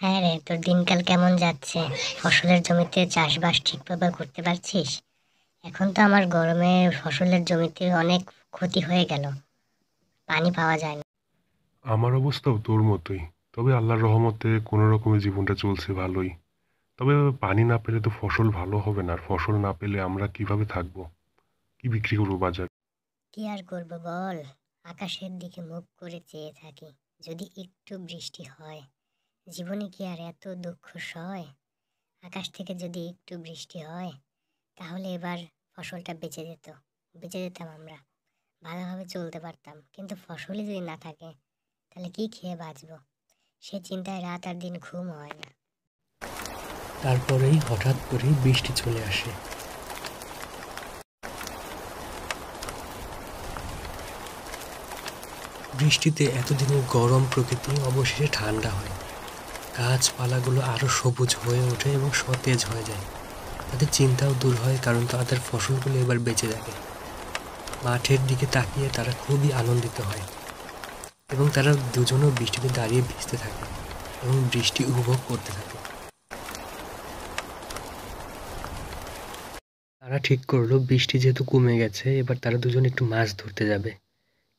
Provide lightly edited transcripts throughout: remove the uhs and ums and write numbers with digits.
হ্যাঁ রে, তোর দিনকাল কেমন যাচ্ছে? ফসলের জমিতে চাষবাস ঠিকভাবে করতে পারছিস? এখন তো আমার গরমে ফসলের জমিতে অনেক ক্ষতি হয়ে গেল, পানি পাওয়া যায় না। আমার অবস্থাও তোর মতোই। তবে আল্লাহর রহমতে কোনো রকমের জীবনটা চলছে ভালোই। তবে পানি না পেলে তো ফসল ভালো হবে না, আর ফসল না পেলে আমরা কিভাবে থাকবো, কি বিক্রি করবো বাজার? কি আর করবো বল, আকাশের দিকে মুখ করে চেয়ে থাকি, যদি একটু বৃষ্টি হয়। জীবনে কি আর এত দুঃখ সয়? আকাশ থেকে যদি একটু বৃষ্টি হয়, তাহলে এবার ফসলটা বেঁচে যেতাম আমরা, ভালোভাবে চলতে পারতাম। কিন্তু ফসলই যদি না থাকে, তাহলে কি খেয়ে বাঁচবো? সে চিন্তায় রাত আর দিন ঘুম হয় না। তারপরেই হঠাৎ করেই বৃষ্টি চলে আসে। বৃষ্টিতে এতদিনের গরম প্রকৃতি অবশেষে ঠান্ডা হয়। গাছপালাগুলো আরো সবুজ হয়ে ওঠে এবং সতেজ হয়ে যায়। তাদের চিন্তাও দূর হয়, কারণ তাদের ফসলগুলো এবার বেঁচে যাবে। মাঠের দিকে তাকিয়ে তারা খুবই আনন্দিত হয় এবং তারা দুজনেও বৃষ্টিতে দাঁড়িয়ে ভিজতে থাকে এবং বৃষ্টি উপভোগ করতে থাকে। তারা ঠিক করলো, বৃষ্টি যেহেতু কমে গেছে, এবার তারা দুজন একটু মাছ ধরতে যাবে।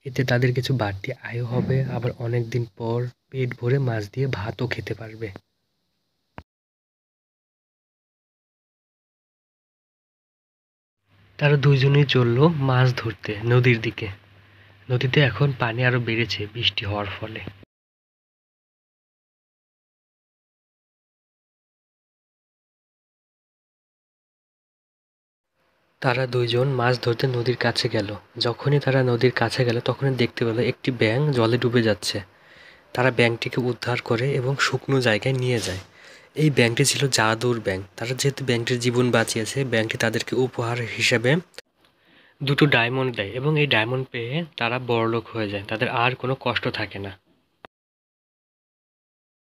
এতে তাদের কিছু বাড়তি আয়ও হবে, আবার অনেকদিন পর পেট ভরে মাছ দিয়ে ভাতও খেতে পারবে। তারা দুইজনেই চলল মাছ ধরতে নদীর দিকে। নদীতে এখন পানি আরো বেড়েছে বৃষ্টি হওয়ার ফলে। তারা দুইজন মাছ ধরতে নদীর কাছে গেল। যখনই তারা নদীর কাছে গেল, তখনই দেখতে পেল একটি ব্যাঙ জলে ডুবে যাচ্ছে। তারা ব্যাঙটিকে উদ্ধার করে এবং শুকনো জায়গায় নিয়ে যায়। এই ব্যাঙটি ছিল জাদুর ব্যাঙ। তারা যেহেতু ব্যাঙটির জীবন বাঁচিয়েছে, ব্যাঙটি তাদেরকে উপহার হিসেবে দুটো ডায়মন্ড দেয় এবং এই ডায়মন্ড পেয়ে তারা বড়লোক হয়ে যায়। তাদের আর কোনো কষ্ট থাকে না।